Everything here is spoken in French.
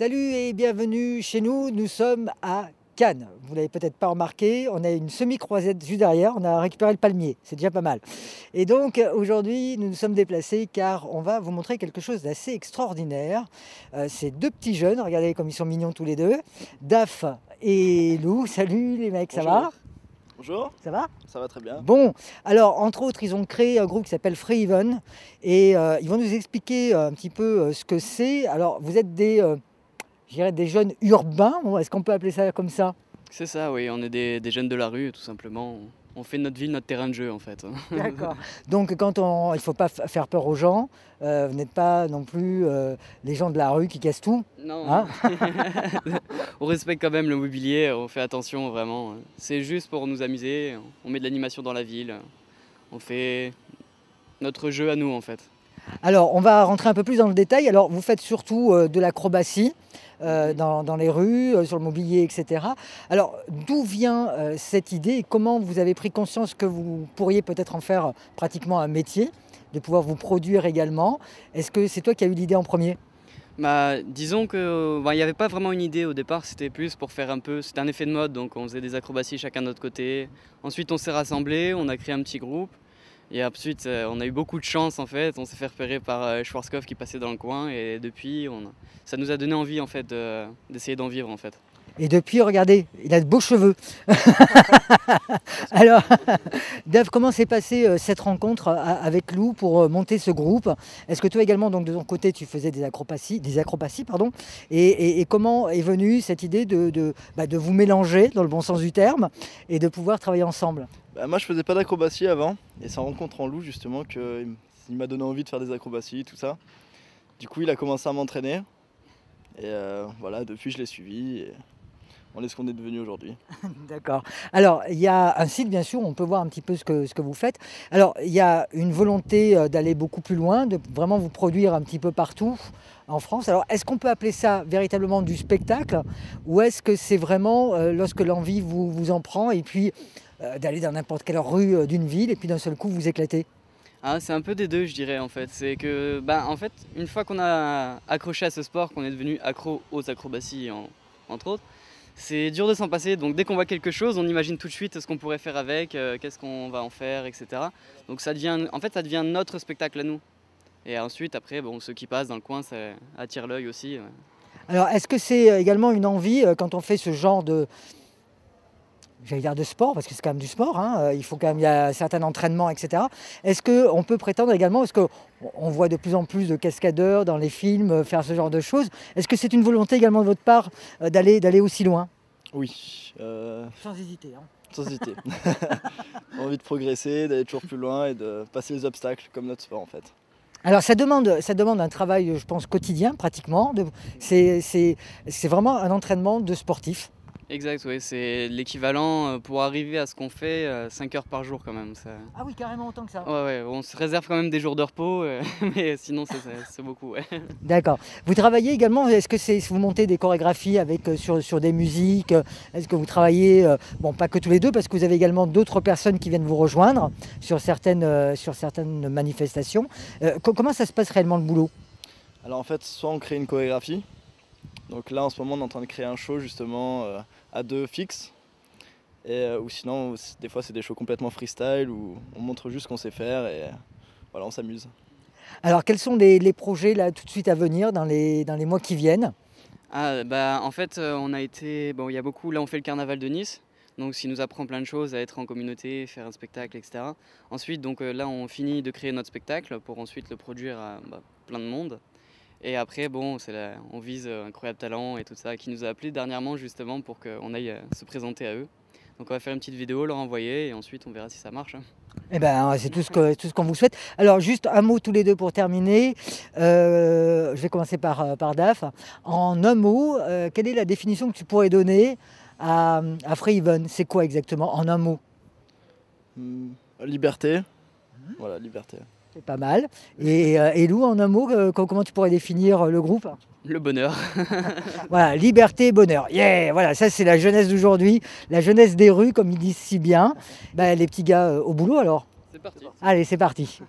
Salut et bienvenue chez nous, nous sommes à Cannes. Vous ne l'avez peut-être pas remarqué, on a une semi-croisette juste derrière, on a récupéré le palmier, c'est déjà pas mal. Et donc aujourd'hui nous nous sommes déplacés car on va vous montrer quelque chose d'assez extraordinaire. Ces deux petits jeunes, regardez comme ils sont mignons tous les deux, Daf et Lou. Salut les mecs, ça va ? Bonjour. Ça va ? Ça va très bien. Bon, alors entre autres, ils ont créé un groupe qui s'appelle Free Even et ils vont nous expliquer un petit peu ce que c'est. Alors vous êtes je dirais des jeunes urbains, bon, est-ce qu'on peut appeler ça comme ça ? C'est ça, oui, on est des jeunes de la rue, tout simplement. On fait de notre ville notre terrain de jeu, en fait. D'accord. Donc il ne faut pas faire peur aux gens, vous n'êtes pas non plus les gens de la rue qui cassent tout. Non, Hein ? on respecte quand même le mobilier, on fait attention, vraiment. C'est juste pour nous amuser, on met de l'animation dans la ville, on fait notre jeu à nous, en fait. Alors on va rentrer un peu plus dans le détail. Alors vous faites surtout de l'acrobatie dans les rues, sur le mobilier, etc. Alors d'où vient cette idée et comment vous avez pris conscience que vous pourriez peut-être en faire pratiquement un métier, de pouvoir vous produire également ? Est-ce que c'est toi qui as eu l'idée en premier ? Disons que il n'y avait pas vraiment une idée au départ, c'était plus pour faire c'était un effet de mode, donc on faisait des acrobaties chacun de notre côté. Ensuite on s'est rassemblés, on a créé un petit groupe. Et ensuite, on a eu beaucoup de chance en fait. On s'est fait repérer par Schwarzkopf qui passait dans le coin et depuis, ça nous a donné envie en fait d'essayer d'en vivre en fait. Et depuis, regardez, il a de beaux cheveux. Alors, Dave, comment s'est passée cette rencontre avec Lou pour monter ce groupe ? Est-ce que toi également, donc de ton côté, tu faisais des acrobaties, pardon, et comment est venue cette idée de vous mélanger dans le bon sens du terme et de pouvoir travailler ensemble ? Moi je faisais pas d'acrobatie avant et c'est en rencontrant Lou justement qu'il m'a donné envie de faire des acrobaties, tout ça. Du coup il a commencé à m'entraîner et voilà, depuis je l'ai suivi et on est ce qu'on est devenu aujourd'hui. D'accord. Alors il y a un site bien sûr, on peut voir un petit peu ce que vous faites. Alors il y a une volonté d'aller beaucoup plus loin, de vraiment vous produire un petit peu partout en France. Alors est-ce qu'on peut appeler ça véritablement du spectacle ou est-ce que c'est vraiment lorsque l'envie vous en prend et puis d'aller dans n'importe quelle rue d'une ville et puis d'un seul coup vous éclatez ? C'est un peu des deux je dirais en fait. C'est que en fait une fois qu'on a accroché à ce sport, qu'on est devenu accro aux acrobaties entre autres, c'est dur de s'en passer. Donc dès qu'on voit quelque chose, on imagine tout de suite ce qu'on pourrait faire avec, qu'est-ce qu'on va en faire, etc. Donc ça devient notre spectacle à nous. Et ensuite après ceux qui passent dans le coin ça attire l'œil aussi. Alors est-ce que c'est également une envie quand on fait ce genre de sport, parce que c'est quand même du sport, hein, il faut quand même, il y a un certain entraînement, etc. Est-ce qu'on peut prétendre également, parce qu'on voit de plus en plus de cascadeurs dans les films faire ce genre de choses, est-ce que c'est une volonté également de votre part d'aller aussi loin ? Oui. Sans hésiter. Sans hésiter. Envie de progresser, d'aller toujours plus loin et de passer les obstacles comme notre sport en fait. Alors ça demande un travail, je pense, quotidien pratiquement. C'est vraiment un entraînement de sportif. Exact, oui, c'est l'équivalent pour arriver à ce qu'on fait 5 heures par jour quand même. Ah oui, carrément autant que ça. Ouais, on se réserve quand même des jours de repos, mais sinon c'est beaucoup. Ouais. D'accord. Vous travaillez également, est-ce que vous montez des chorégraphies sur des musiques ? Est-ce que vous travaillez, pas que tous les deux, parce que vous avez également d'autres personnes qui viennent vous rejoindre sur certaines manifestations. Comment ça se passe réellement le boulot ? Alors en fait, soit on crée une chorégraphie. Donc là en ce moment on est en train de créer un show justement à deux fixe. Ou sinon des fois c'est des shows complètement freestyle où on montre juste ce qu'on sait faire et voilà, on s'amuse. Alors quels sont les projets là tout de suite à venir dans les mois qui viennent ? En fait on a été, il y a beaucoup, là on fait le carnaval de Nice. Donc, ce qui nous apprend plein de choses, à être en communauté, faire un spectacle, etc. Ensuite, donc, là, on finit de créer notre spectacle pour ensuite le produire à plein de monde. Et après, on vise Incroyable Talent et tout ça, qui nous a appelés dernièrement justement pour qu'on aille se présenter à eux. Donc on va faire une petite vidéo, leur envoyer et ensuite on verra si ça marche. Eh ben, c'est tout ce qu'on vous souhaite. Alors juste un mot tous les deux pour terminer. Je vais commencer par Daf. En un mot, quelle est la définition que tu pourrais donner à Free Even ? C'est quoi exactement en un mot ? Liberté. Voilà, liberté. C'est pas mal. Et Lou, en un mot, comment tu pourrais définir le groupe ? Le bonheur. Voilà, liberté, bonheur. Yeah, voilà, ça c'est la jeunesse d'aujourd'hui, la jeunesse des rues, comme ils disent si bien. Les petits gars au boulot alors. C'est parti. Allez, c'est parti.